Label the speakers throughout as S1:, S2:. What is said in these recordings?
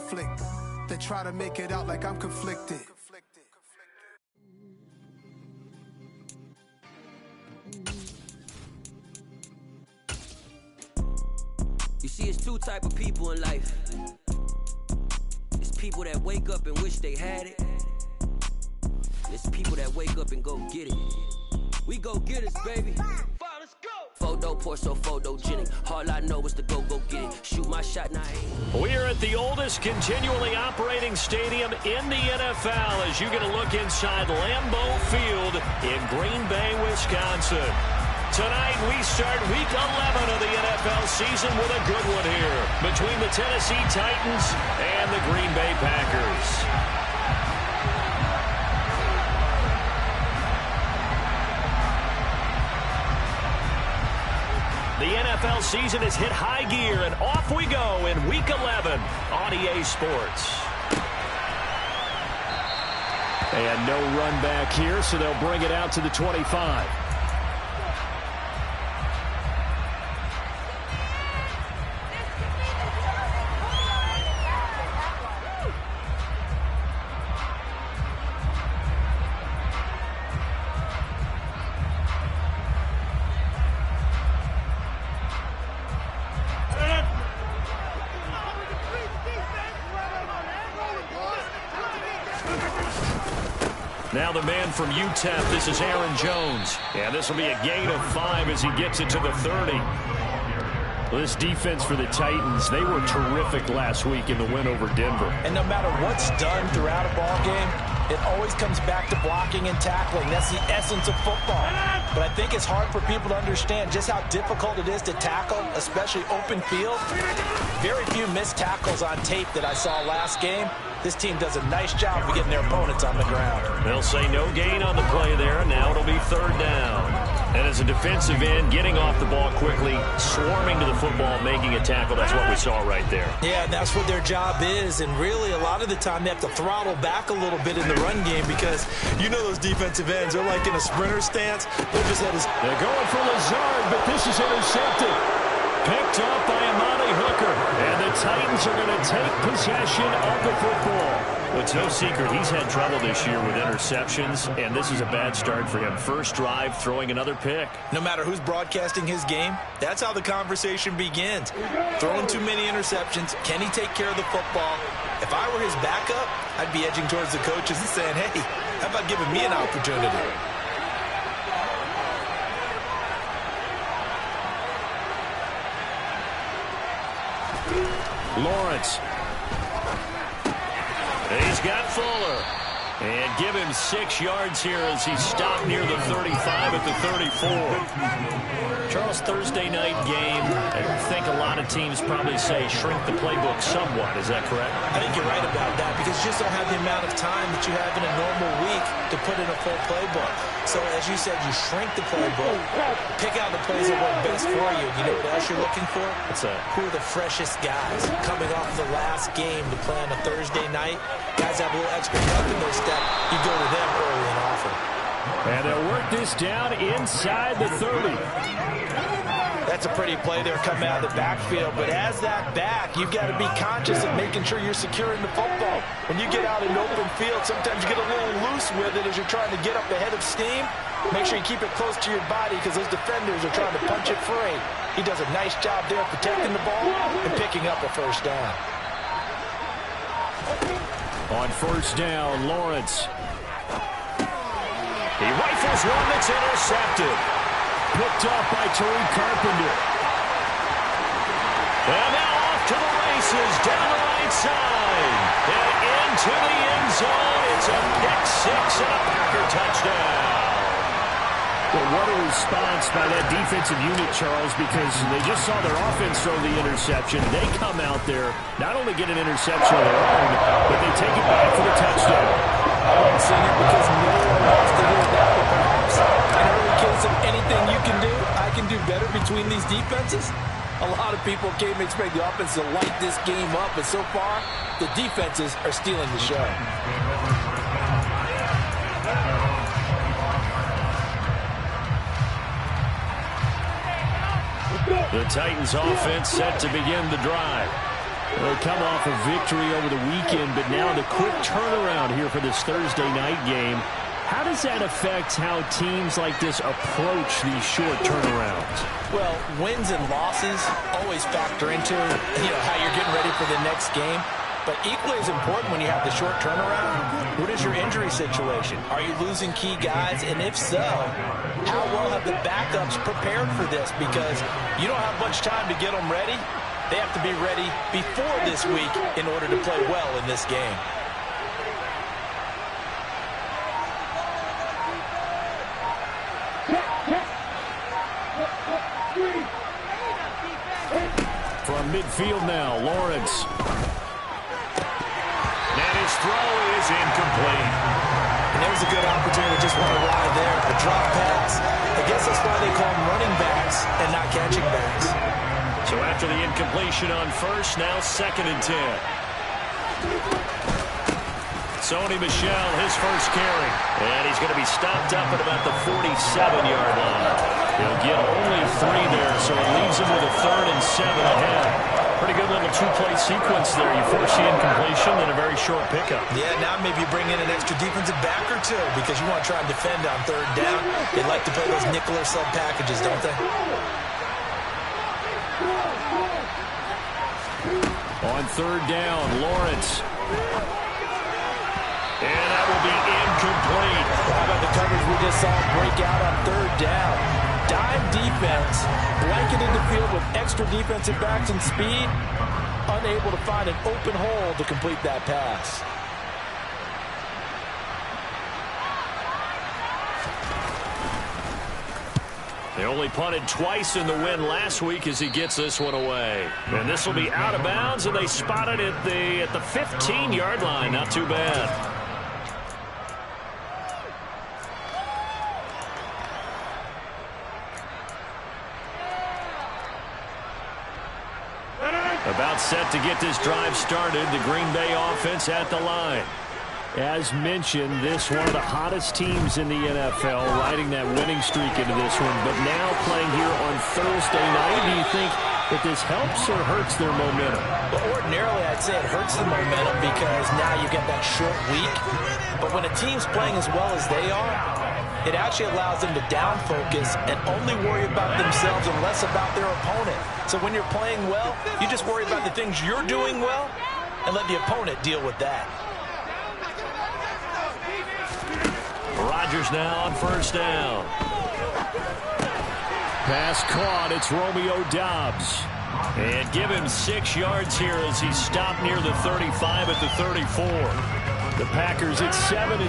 S1: conflict. They try to make it out like I'm conflicted.
S2: You see, it's two type of people in life. It's people that wake up and wish they had it. It's people that wake up and go get it. We go get it, baby. Let's go. Photo pour so photogenic. All I know is to go get it. Shoot my shot, now I ain't.
S3: We are at the oldest continually operating stadium in the NFL as you get a look inside Lambeau Field in Green Bay, Wisconsin. Tonight we start week 11 of the NFL season with a good one here between the Tennessee Titans and the Green Bay Packers. The NFL season has hit high gear, and off we go in Week 11 on EA Sports. And no run back here, so they'll bring it out to the 25. Now the man from UTEP, this is Aaron Jones. And this will be a gain of 5 as he gets it to the 30. Well, this defense for the Titans, they were terrific last week in the win over Denver.
S4: And no matter what's done throughout a ball game, it always comes back to blocking and tackling. That's the essence of football. But I think it's hard for people to understand just how difficult it is to tackle, especially open field. Very few missed tackles on tape that I saw last game. This team does a nice job of getting their opponents on the ground.
S3: They'll say no gain on the play there. Now it'll be third down. And as a defensive end, getting off the ball quickly, swarming to the football, making a tackle, that's what we saw right there.
S4: Yeah, and that's what their job is. And really, a lot of the time, they have to throttle back a little bit in the run game because you know those defensive ends, they're like in a sprinter stance.
S3: They're going for Lazard, but this is intercepted. Picked up by Amani Hooker. And the Titans are going to take possession of the football. Well, it's no secret he's had trouble this year with interceptions, and this is a bad start for him. First drive, throwing another pick.
S4: No matter who's broadcasting his game, that's how the conversation begins. Throwing too many interceptions. Can he take care of the football? If I were his backup, I'd be edging towards the coaches and saying, hey, how about giving me an opportunity?
S3: Lawrence. And he's got Fuller. And give him 6 yards here as he stopped near the 35 at the 34. Charles, Thursday night game, I think a lot of teams probably say shrink the playbook somewhat. Is that correct?
S4: I think you're right about that because you just don't have the amount of time that you have in a normal week to put in a full playbook. So as you said, you shrink the playbook, pick out the plays that work best for you. You know what else you're looking for? Who are the freshest guys coming off the last game to play on a Thursday night? Guys have a little extra pep in their step. You go to them early and often.
S3: And they'll work this down inside the 30.
S4: That's a pretty play there coming out of the backfield. But as that back, you've got to be conscious of making sure you're securing the football. When you get out in open field, sometimes you get a little loose with it as you're trying to get up ahead of steam. Make sure you keep it close to your body because those defenders are trying to punch it free. He does a nice job there protecting the ball and picking up a first down.
S3: On first down, Lawrence. He rifles one that's intercepted. Picked off by Tariq Carpenter. And now off to the races down the right side. And into the end zone. It's a pick 6 and a Packer touchdown. Well, what a response by that defensive unit, Charles, because they just saw their offense throw the interception. They come out there, not only get an interception of their own, but they take it back for the touchdown.
S4: I'm seeing it because no one wants to hear that, but perhaps in early case of anything you can do, I can do better between these defenses. A lot of people came to expect the offense to light this game up, but so far, the defenses are stealing the show.
S3: The Titans offense set to begin the drive. They come off a victory over the weekend, but now the quick turnaround here for this Thursday night game. How does that affect how teams like this approach these short turnarounds?
S4: Well, wins and losses always factor into how you're getting ready for the next game. But equally as important when you have the short turnaround, what is your injury situation? Are you losing key guys? And if so, how well have the backups prepared for this? Because you don't have much time to get them ready. They have to be ready before this week in order to play well in this game.
S3: From midfield now, Lawrence. And his throw is incomplete.
S4: And there was a good opportunity to just want to ride there. A drop pass. I guess that's why they call them running backs and not catching backs.
S3: So after the incompletion on first, now 2nd and 10. Sony Michel, his first carry. And he's going to be stopped up at about the 47-yard line. He'll get only 3 there, so it leaves him with a 3rd and 7 ahead. Pretty good little 2-play sequence there. You force the incompletion, then a very short pickup.
S4: Yeah, now maybe you bring in an extra defensive back or two because you want to try and defend on 3rd down. They like to play those nickel or sub packages, don't they?
S3: On 3rd down, Lawrence. And that will be incomplete.
S4: How about the coverage we just saw break out on 3rd down? Dime defense, blanketed the field with extra defensive backs and speed, unable to find an open hole to complete that pass.
S3: They only punted twice in the win last week as he gets this one away. And this will be out of bounds, and they spot it at the 15-yard line. Not too bad. About set to get this drive started. The Green Bay offense at the line. As mentioned, this one of the hottest teams in the NFL, riding that winning streak into this one, but now playing here on Thursday night. Do you think that this helps or hurts their momentum?
S4: Well, ordinarily, I'd say it hurts the momentum because now you get that short week. But when a team's playing as well as they are, it actually allows them to down focus and only worry about themselves and less about their opponent. So when you're playing well, you just worry about the things you're doing well and let the opponent deal with that.
S3: Rodgers now on 1st down. Pass caught. It's Romeo Doubs. And give him 6 yards here as he's stopped near the 35 at the 34. The Packers at 7-3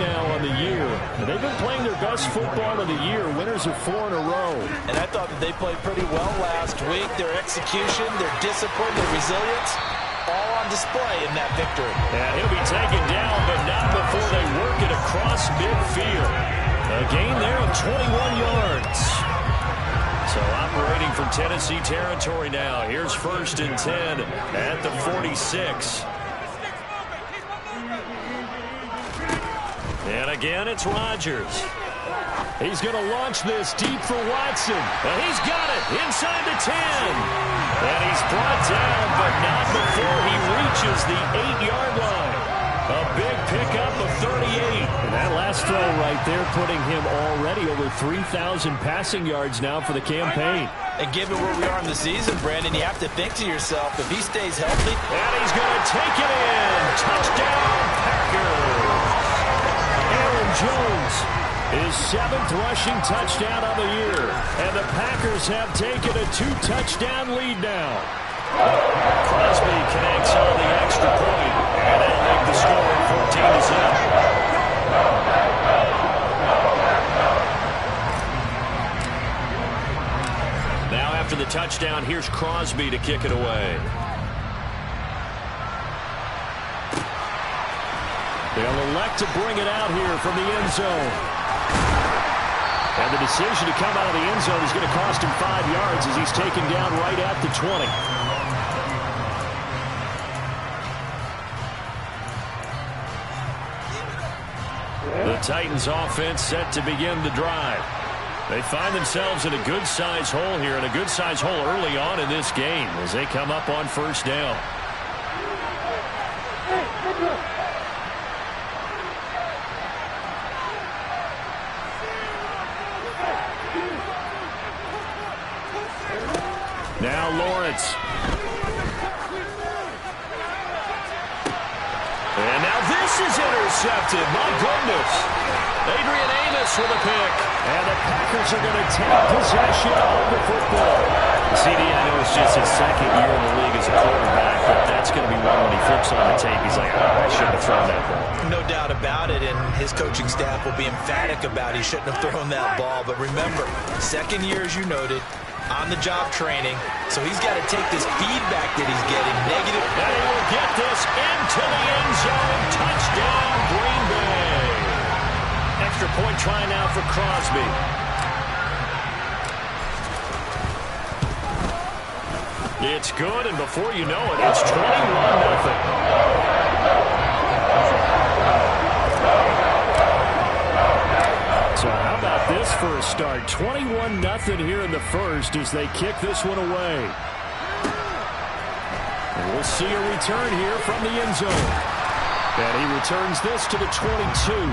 S3: now on the year. And they've been playing their best football of the year. Winners of 4 in a row.
S4: And I thought that they played pretty well last week. Their execution, their discipline, their resilience, all on display in that victory.
S3: Yeah, he'll be taken down, but not before they work it across midfield. A gain there of 21 yards. So operating from Tennessee territory now. Here's 1st and 10 at the 46. And again, it's Rodgers. He's going to launch this deep for Watson. And he's got it inside the 10. And he's brought down, but not before he reaches the 8-yard line. A big pickup of 38. And that last throw right there putting him already over 3,000 passing yards now for the campaign.
S4: And given where we are in the season, Brandon, you have to think to yourself, if he stays healthy.
S3: And he's going to take it in. Touchdown, Packers. Aaron Jones, his 7th rushing touchdown of the year. And the Packers have taken a 2-touchdown lead now. Crosby connects on the extra point. And that'll make the score 14-7. Now after the touchdown, here's Crosby to kick it away. They'll elect to bring it out here from the end zone. And the decision to come out of the end zone is going to cost him 5 yards as he's taken down right at the 20. The Titans offense set to begin the drive. They find themselves in a good-sized hole here, and a good-sized hole early on in this game as they come up on 1st down. is intercepted. My goodness. Adrian Amos with a pick. And the Packers are going to take possession of the football. CD, I know it's just his second year in the league as a quarterback, but that's going to be one when he flips on the tape. He's like, oh, I shouldn't have thrown that ball.
S4: No doubt about it, and his coaching staff will be emphatic about he shouldn't have thrown that ball. But remember, second year, as you noted, on-the-job training, so he's got to take this feedback that he's getting negative.
S3: And he will get this into the end zone. Touchdown, Green Bay. Extra point try now for Crosby. It's good, and before you know it, it's 21-0. So how about this for a start? 21-0 here in the first as they kick this one away. And we'll see a return here from the end zone. And he returns this to the 22.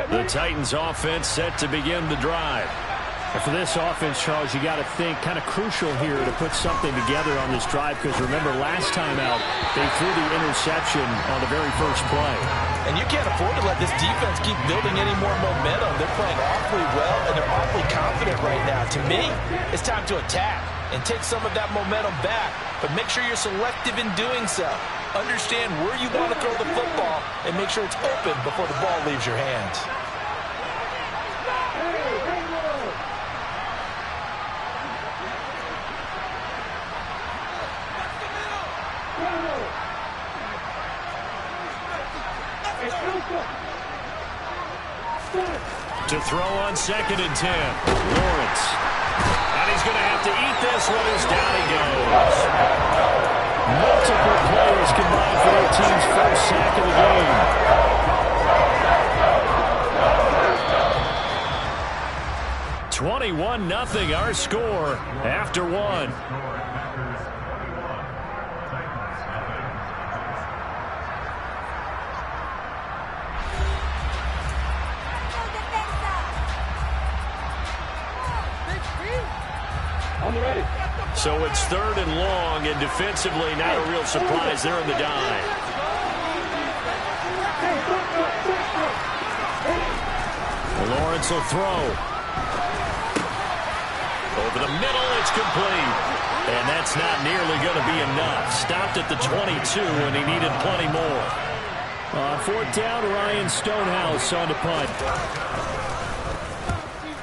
S3: The Titans offense set to begin the drive.
S5: And for this offense, Charles, you got to think kind of crucial here to put something together on this drive, because remember last time out they threw the interception on the very first play.
S4: And you can't afford to let this defense keep building any more momentum. They're playing awfully well, and they're awfully confident right now. To me, it's time to attack and take some of that momentum back, but make sure you're selective in doing so. Understand where you want to throw the football and make sure it's open before the ball leaves your hands.
S3: To throw on 2nd and 10. Lawrence. And he's going to have to eat this one as down he goes. Multiple players combined for their team's first sack of the game. 21-0 our score after one. So it's 3rd and long, and defensively not a real surprise there in the dive. Lawrence will throw. Over the middle, it's complete. And that's not nearly going to be enough. Stopped at the 22, and he needed plenty more.
S5: On 4th down, Ryan Stonehouse on the punt.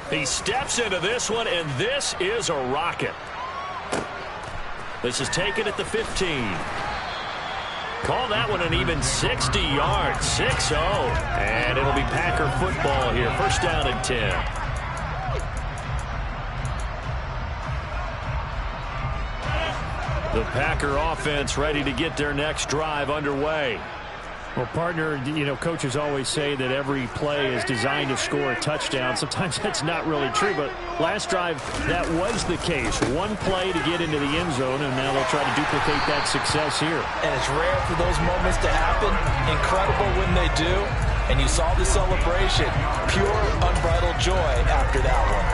S3: He steps into this one, and this is a rocket. This is taken at the 15. Call that one an even 60 yards. 6-0. And it'll be Packer football here. 1st down and 10. The Packer offense ready to get their next drive underway.
S5: Well, partner, you know, coaches always say that every play is designed to score a touchdown. Sometimes that's not really true, but last drive, that was the case. One play to get into the end zone, and now they'll try to duplicate that success here.
S4: And it's rare for those moments to happen. Incredible when they do. And you saw the celebration. Pure, unbridled joy after that one.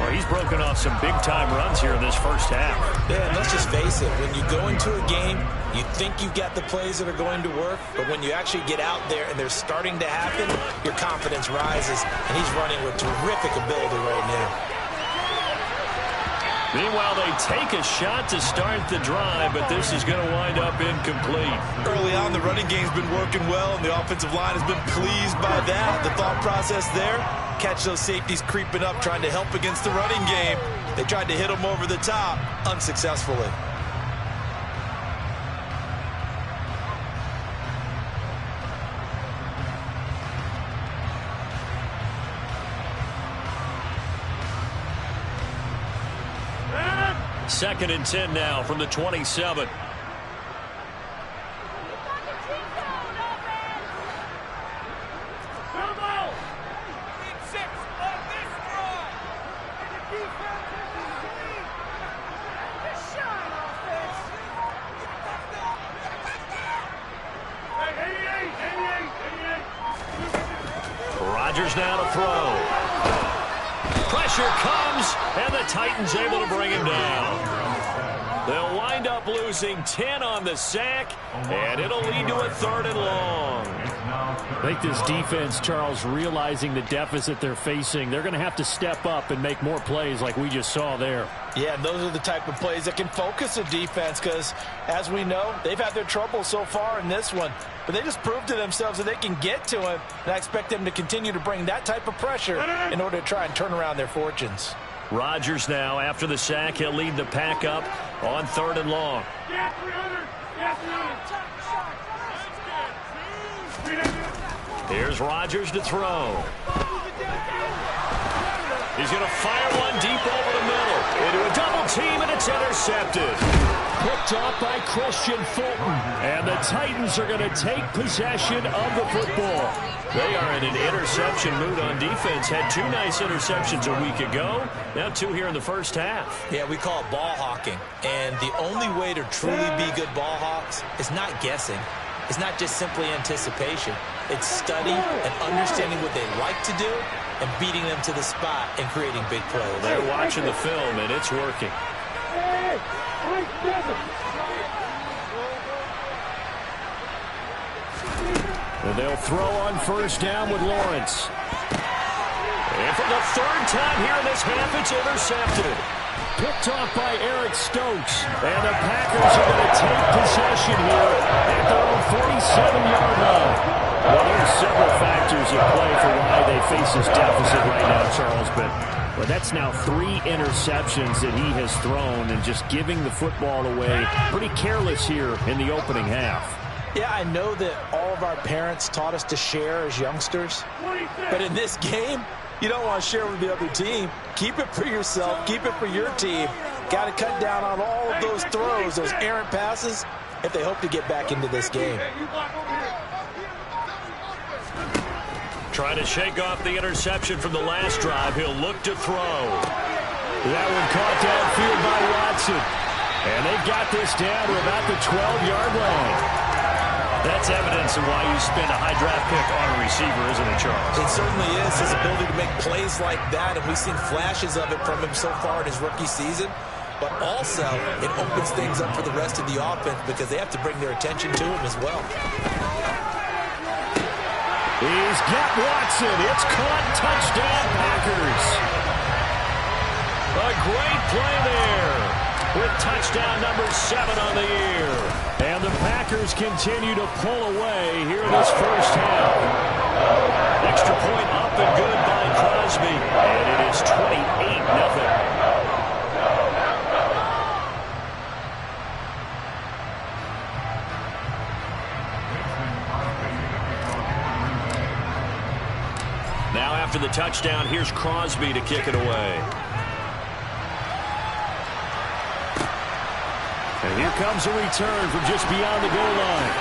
S3: Well, he's broken off some big-time runs here in this first half.
S4: Yeah, and let's just face it. When you go into a game, you think you've got the plays that are going to work, but when you actually get out there and they're starting to happen, your confidence rises, and he's running with terrific ability right now.
S3: Meanwhile, they take a shot to start the drive, but this is going to wind up incomplete.
S4: Early on, the running game's been working well, and the offensive line has been pleased by that. The thought process there, catch those safeties creeping up, trying to help against the running game. They tried to hit them over the top, unsuccessfully.
S3: Second and 10 now from the 27. Rodgers now to throw. Pressure comes, and the Titans able to bring him down. They'll wind up losing 10 on the sack, and it'll lead to a 3rd and long.
S5: I think this defense, Charles, realizing the deficit they're facing, they're going to have to step up and make more plays like we just saw there.
S4: Yeah, and those are the type of plays that can focus a defense because, as we know, they've had their trouble so far in this one. But they just proved to themselves that they can get to him, and I expect them to continue to bring that type of pressure in order to try and turn around their fortunes.
S3: Rodgers now, after the sack, he'll lead the pack up on 3rd and long. Here's Rodgers to throw. He's going to fire one deep over the middle. Into a double team, and it's intercepted. Picked off by Christian Fulton. And the Titans are going to take possession of the football. They are in an interception mood on defense. Had 2 nice interceptions a week ago. Now 2 here in the first half.
S6: Yeah, we call it ball hawking. And the only way to truly be good ball hawks is not guessing. It's not just simply anticipation. It's study and understanding what they like to do and beating them to the spot and creating big plays.
S3: They're watching the film, and it's working.
S5: And they'll throw on 1st down with Lawrence.
S3: And for the 3rd time here in this half, it's intercepted.
S5: Picked off by Eric Stokes. And the Packers are going to take possession here at their own 47-yard line. Well, there's several factors at play for why they face this deficit right now, Charles. But that's now 3 interceptions that he has thrown and just giving the football away. Pretty careless here in the opening half.
S4: Yeah, I know that all of our parents taught us to share as youngsters. But in this game, you don't want to share with the other team. Keep it for yourself. Keep it for your team. Got to cut down on all of those throws, those errant passes, if they hope to get back into this game.
S3: Trying to shake off the interception from the last drive. He'll look to throw.
S5: That one caught downfield by Watson. And they've got this down to about the 12-yard line.
S3: That's evidence of why you spend a high draft pick on a receiver, isn't it, Charles?
S6: It certainly is. His ability to make plays like that, and we've seen flashes of it from him so far in his rookie season. But also, it opens things up for the rest of the offense because they have to bring their attention to him as well.
S5: He's got Watson. It's caught. Touchdown, Packers.
S3: A great play there with touchdown number 7 on the year.
S5: And the Packers continue to pull away here in this first half.
S3: Extra point up and good by Crosby. And it is 28-0. Now after the touchdown, here's Crosby to kick it away.
S5: And here comes a return from just beyond the goal line.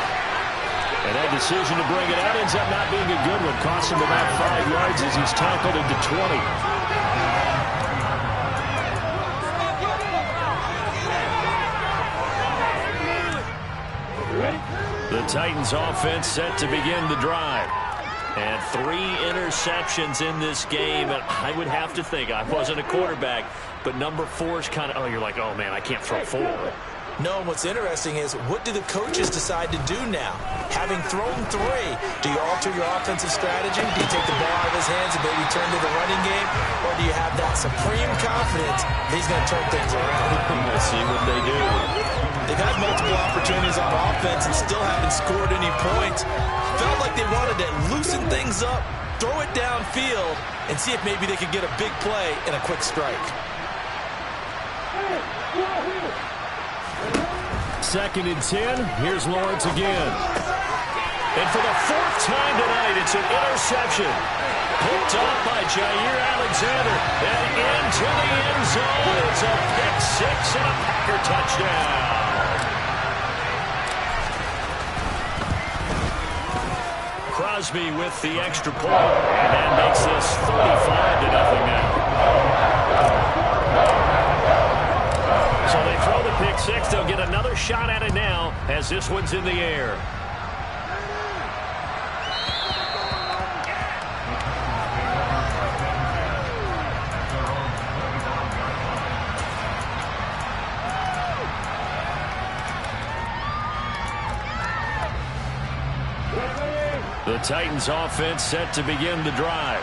S5: And that decision to bring it out ends up not being a good one. Costs him about 5 yards as he's tackled into 20.
S3: The Titans offense set to begin the drive. And 3 interceptions in this game. And I would have to think, I wasn't a quarterback, but number 4 is kind of, oh, you're like, oh, man, I can't throw 4.
S6: No, what's interesting is what do the coaches decide to do now? Having thrown 3, do you alter your offensive strategy? Do you take the ball out of his hands and maybe turn to the running game? Or do you have that supreme confidence that he's going to turn things around?
S3: We'll see what they do.
S6: They've had multiple opportunities on offense and still haven't scored any points. Felt like they wanted to loosen things up, throw it downfield, and see if maybe they could get a big play and a quick strike.
S5: 2nd and 10. Here's Lawrence again.
S3: And for the 4th time tonight, it's an interception. Picked off by Jair Alexander. And into the end zone. It's a pick 6 and a Packer touchdown. Crosby with the extra point. And that makes this 35-0 now. So they throw the pick 6. They'll get another shot at it now as this one's in the air.
S5: The Titans offense set to begin the drive.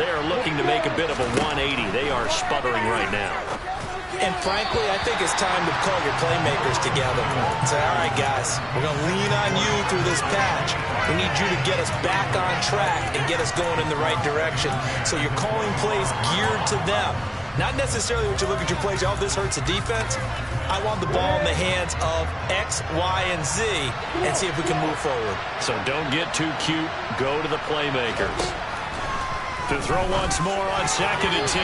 S5: They are looking to make a bit of a 180. They are sputtering right now.
S6: And frankly, I think it's time to call your playmakers together and say, all right, guys, we're going to lean on you through this patch. We need you to get us back on track and get us going in the right direction. So you're calling plays geared to them. Not necessarily when you look at your plays, oh, this hurts the defense. I want the ball in the hands of X, Y, and Z and see if we can move forward.
S5: So don't get too cute. Go to the playmakers. To throw once more on 2nd and 10.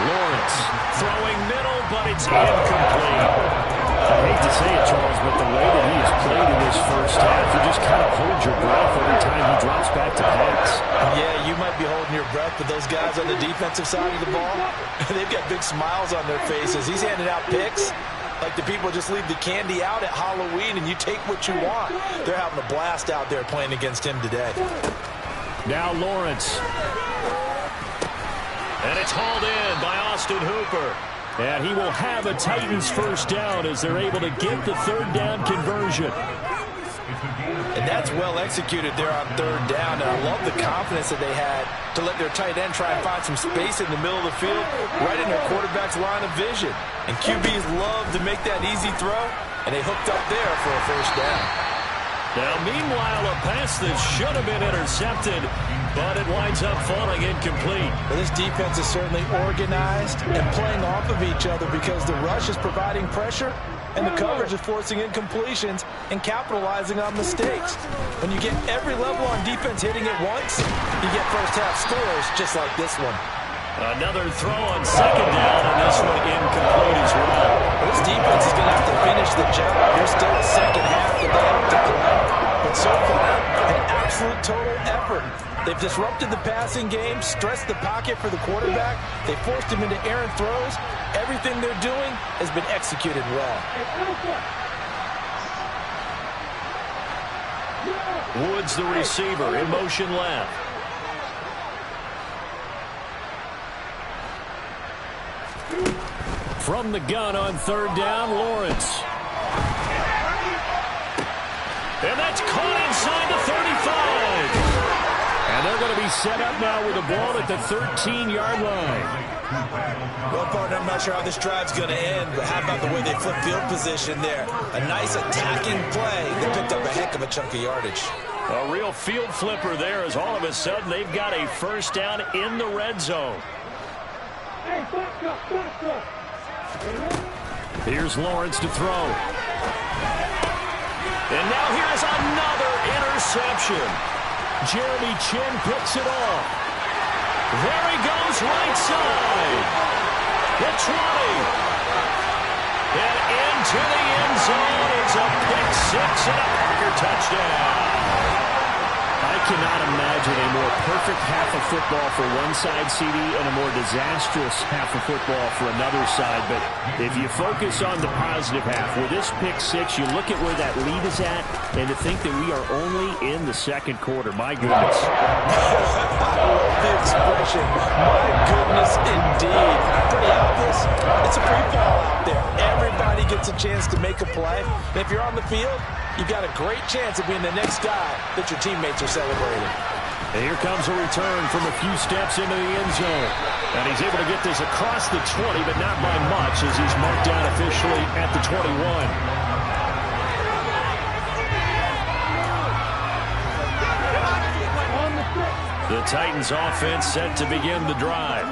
S5: Lawrence throwing middle, but it's incomplete. I hate to say it, Charles, but the way that he has played in this first half, you just kind of hold your breath every time he drops back to pass.
S6: Yeah, you might be holding your breath, but those guys on the defensive side of the ball, they've got big smiles on their faces. He's handing out picks like the people just leave the candy out at Halloween and you take what you want. They're having a blast out there playing against him today.
S5: Now Lawrence. And it's hauled in by Austin Hooper. And he will have a Titans first down as they're able to get the 3rd down conversion.
S6: And that's well executed there on 3rd down. And I love the confidence that they had to let their tight end try and find some space in the middle of the field, right in their quarterback's line of vision. And QBs love to make that easy throw, and they hooked up there for a first down.
S5: Now, meanwhile, a pass that should have been intercepted, but it winds up falling incomplete.
S6: Well, this defense is certainly organized and playing off of each other because the rush is providing pressure and the coverage is forcing incompletions and capitalizing on mistakes. When you get every level on defense hitting it once, you get first-half scores just like this one.
S5: Another throw on 2nd down, and this one incomplete as well.
S6: This defense is going to have to finish the job. There's still a second half that they have to play. But so far, an absolute total effort. They've disrupted the passing game, stressed the pocket for the quarterback. They forced him into errant throws. Everything they're doing has been executed well.
S5: Woods, the receiver, in motion left. From the gun on 3rd down, Lawrence. And that's caught inside the 35. And they're going to be set up now with the ball at the 13-yard line.
S6: Well, partner, I'm not sure how this drive's going to end, but how about the way they flip field position there? A nice attacking play that picked up a heck of a chunk of yardage.
S5: A real field flipper there as all of a sudden they've got a first down in the red zone. Here's Lawrence to throw. And now here's another interception. Jeremy Chinn picks it off. There he goes, right side. The 20. And into the end zone. It's a pick 6 and a Packer touchdown. I cannot imagine a more perfect half of football for one side, CD, and a more disastrous half of football for another side. But if you focus on the positive half, with this pick 6, you look at where that lead is at, and to think that we are only in the 2nd quarter. My goodness.
S6: I love the expression. My goodness, indeed. Pretty obvious. It's a free fall out there. Everybody gets a chance to make a play. And if you're on the field, you've got a great chance of being the next guy that your teammates are celebrating.
S5: And here comes a return from a few steps into the end zone. And he's able to get this across the 20, but not by much as he's marked down officially at the 21. The Titans offense set to begin the drive.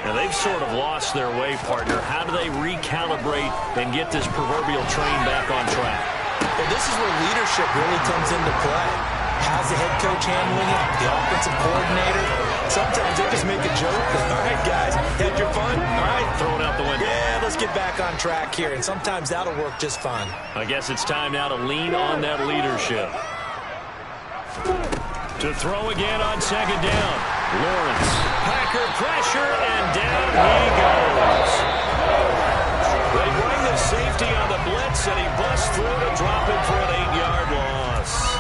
S5: Now, they've sort of lost their way, partner. How do they recalibrate and get this proverbial train back on track?
S6: Well, this is where leadership really comes into play. How's the head coach handling it? The offensive coordinator? Sometimes they just make a joke. All right, guys, had your fun? All right.
S5: Throw it out the window.
S6: Yeah, let's get back on track here. And sometimes that'll work just fine.
S5: I guess it's time now to lean on that leadership. To throw again on 2nd down. Lawrence. Packer pressure, and down he goes. They bring the safety on the blitz, and he busts through to drop it for an 8-yard loss.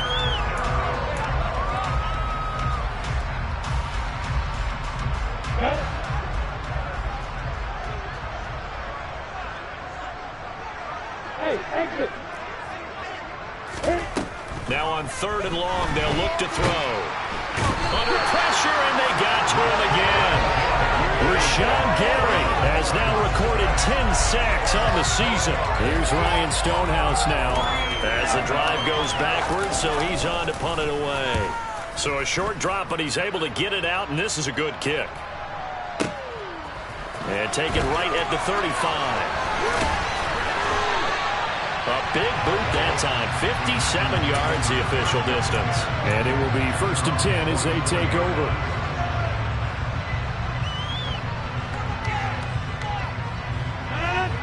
S5: Now on 3rd and long, they'll look to throw.
S3: Under pressure, and they got to him again. Rashawn Gary has now recorded 10 sacks on the season.
S5: Here's Ryan Stonehouse now.
S3: As the drive goes backwards, so he's on to punt it away. So a short drop, but he's able to get it out, and this is a good kick. And take it right at the 35. A big boot that time. 57 yards the official distance.
S5: And it will be 1st and 10 as they take over.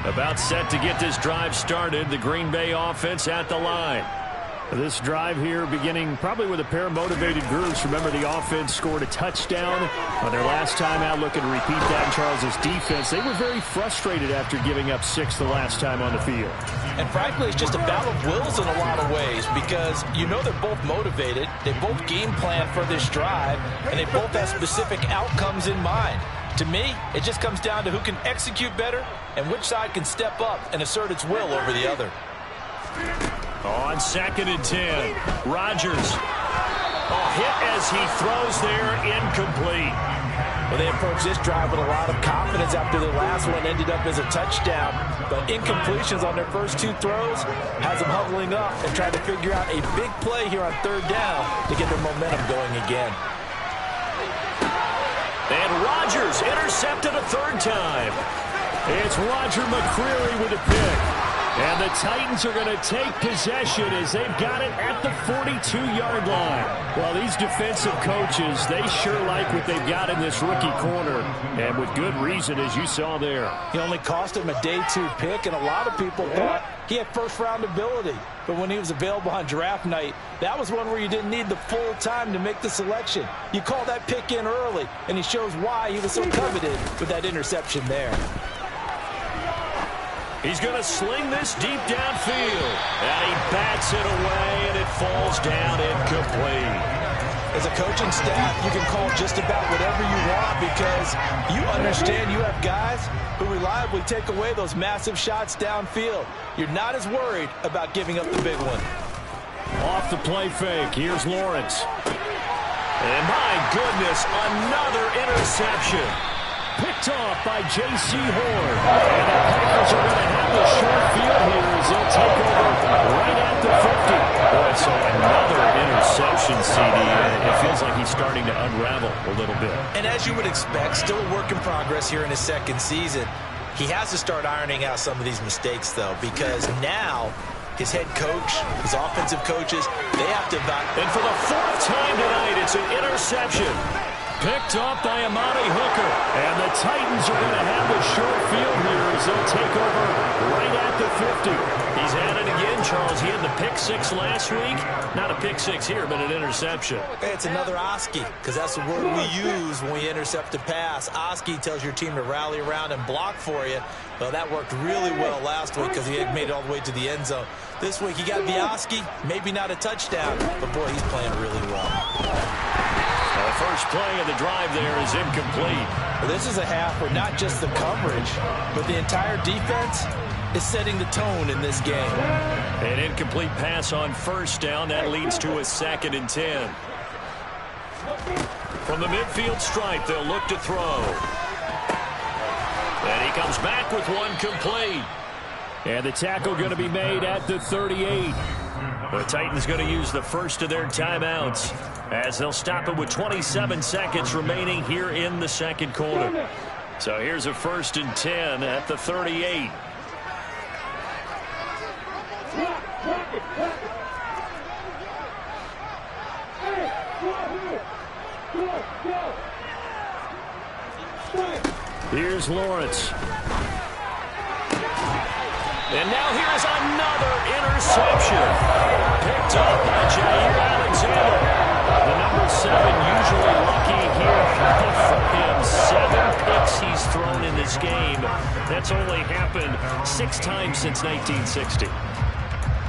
S3: About set to get this drive started. The Green Bay offense at the line.
S5: This drive here beginning probably with a pair of motivated groups. Remember, the offense scored a touchdown on their last time out. Looking to repeat that in Charles's defense. They were very frustrated after giving up 6 the last time on the field.
S6: And frankly, it's just a battle of wills in a lot of ways because you know they're both motivated. They both game plan for this drive, and they both have specific outcomes in mind. To me, it just comes down to who can execute better and which side can step up and assert its will over the other.
S3: On 2nd and 10, Rodgers. Hit as he throws there, incomplete.
S6: Well, they approached this drive with a lot of confidence after the last one ended up as a touchdown. But incompletions on their first 2 throws has them huddling up and trying to figure out a big play here on 3rd down to get their momentum going again.
S3: And Rodgers intercepted a 3rd time.
S5: It's Roger McCreary with a pick. And the Titans are going to take possession as they've got it at the 42-yard line. Well, these defensive coaches, they sure like what they've got in this rookie corner. And with good reason, as you saw there.
S6: He only cost him a day 2 pick, and a lot of people thought he had first-round ability. But when he was available on draft night, that was one where you didn't need the full time to make the selection. You call that pick in early, and he shows why he was so coveted with that interception there.
S3: He's going to sling this deep downfield. And he bats it away, and it falls down incomplete.
S6: As a coaching staff, you can call just about whatever you want because you understand you have guys who reliably take away those massive shots downfield. You're not as worried about giving up the big one.
S5: Off the play fake, here's Lawrence.
S3: And my goodness, another interception.
S5: Picked off by J.C. Horn. And the Packers are going to have the short field here as they'll take over right at the 50.
S3: Boy, so another interception, CD. It feels like he's starting to unravel a little bit.
S6: And as you would expect, still a work in progress here in his 2nd season. He has to start ironing out some of these mistakes, though, because now his head coach, his offensive coaches, they have to evaluate.
S3: And for the 4th time tonight, it's an interception.
S5: Picked off by Amani Hooker. And the Titans are going to have the short field here as they'll take over right at the 50.
S3: He's at it again, Charles. He had the pick 6 last week. Not a pick 6 here, but an interception.
S6: Hey, it's another Oski, because that's the word we use when we intercept a pass. Oski tells your team to rally around and block for you. Well, that worked really well last week because he had made it all the way to the end zone. This week, he got the Oski, maybe not a touchdown, but boy, he's playing really well.
S3: The first play of the drive there is incomplete.
S6: Well, this is a half where not just the coverage, but the entire defense is setting the tone in this game.
S3: An incomplete pass on 1st down. That leads to a 2nd and 10. From the midfield stripe, they'll look to throw. And he comes back with one complete.
S5: And the tackle going to be made at the 38.
S3: The Titans going to use the first of their timeouts as they'll stop it with 27 seconds remaining here in the 2nd quarter. So here's a 1st and 10 at the 38.
S5: Here's Lawrence.
S3: And now here's another interception. Picked up by Jair Alexander. The number 7 usually lucky here for him. 7 picks he's thrown in this game. That's only happened 6 times since 1960.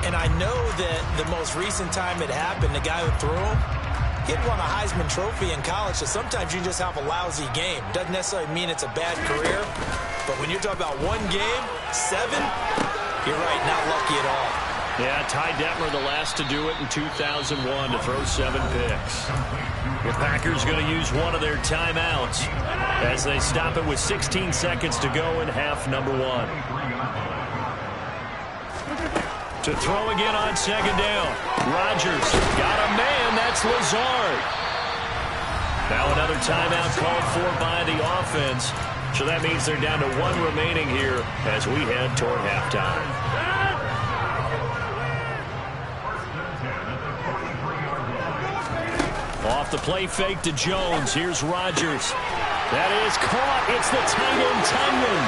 S6: And I know that the most recent time it happened, the guy who threw him, he had won a Heisman Trophy in college, so sometimes you just have a lousy game. Doesn't necessarily mean it's a bad career, but when you're talking about one game, 7, you're right, not lucky at all.
S5: Yeah, Ty Detmer, the last to do it in 2001, to throw 7 picks. The Packers going to use one of their timeouts as they stop it with 16 seconds to go in half number 1. To throw again on second down. Rodgers got a man. That's Lazard. Now another timeout called for by the offense. So that means they're down to 1 remaining here as we head toward halftime. Off the play fake to Jones. Here's Rodgers. That is caught. It's the tight end, Tunyon.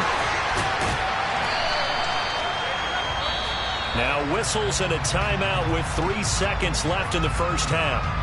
S5: Now whistles and a timeout with 3 seconds left in the first half.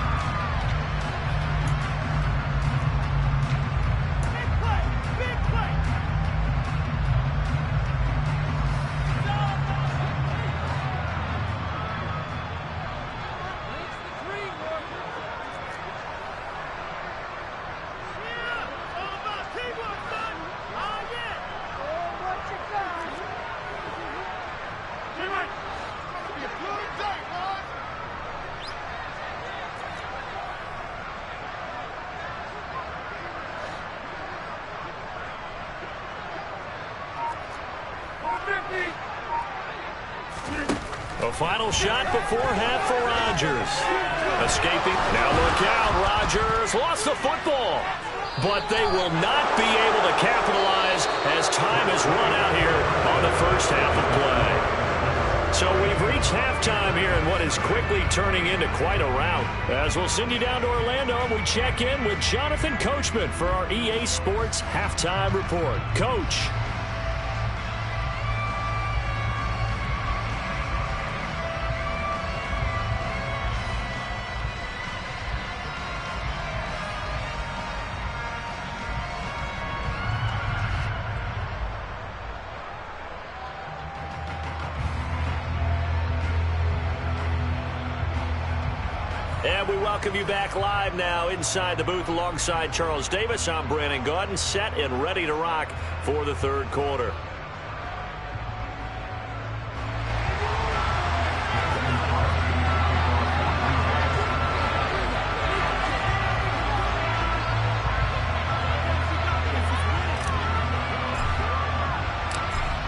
S5: A final shot before half for Rodgers. Escaping. Now look out. Rodgers lost the football. But they will not be able to capitalize as time has run out here on the first half of play. So we've reached halftime here in what is quickly turning into quite a rout. As we'll send you down to Orlando, we check in with Jonathan Coachman for our EA Sports Halftime Report. Coach. And we welcome you back live now inside the booth alongside Charles Davis. I'm Brandon Gaudin, set and ready to rock for the third quarter.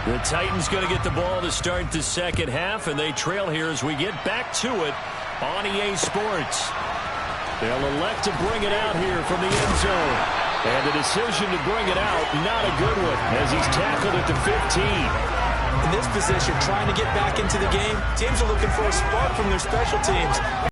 S5: The Titans going to get the ball to start the second half, and they trail here as we get back to it on EA Sports. They'll elect to bring it out here from the end zone. And the decision to bring it out, not a good one, as he's tackled at the 15.
S6: In this position, trying to get back into the game, teams are looking for a spark from their special teams.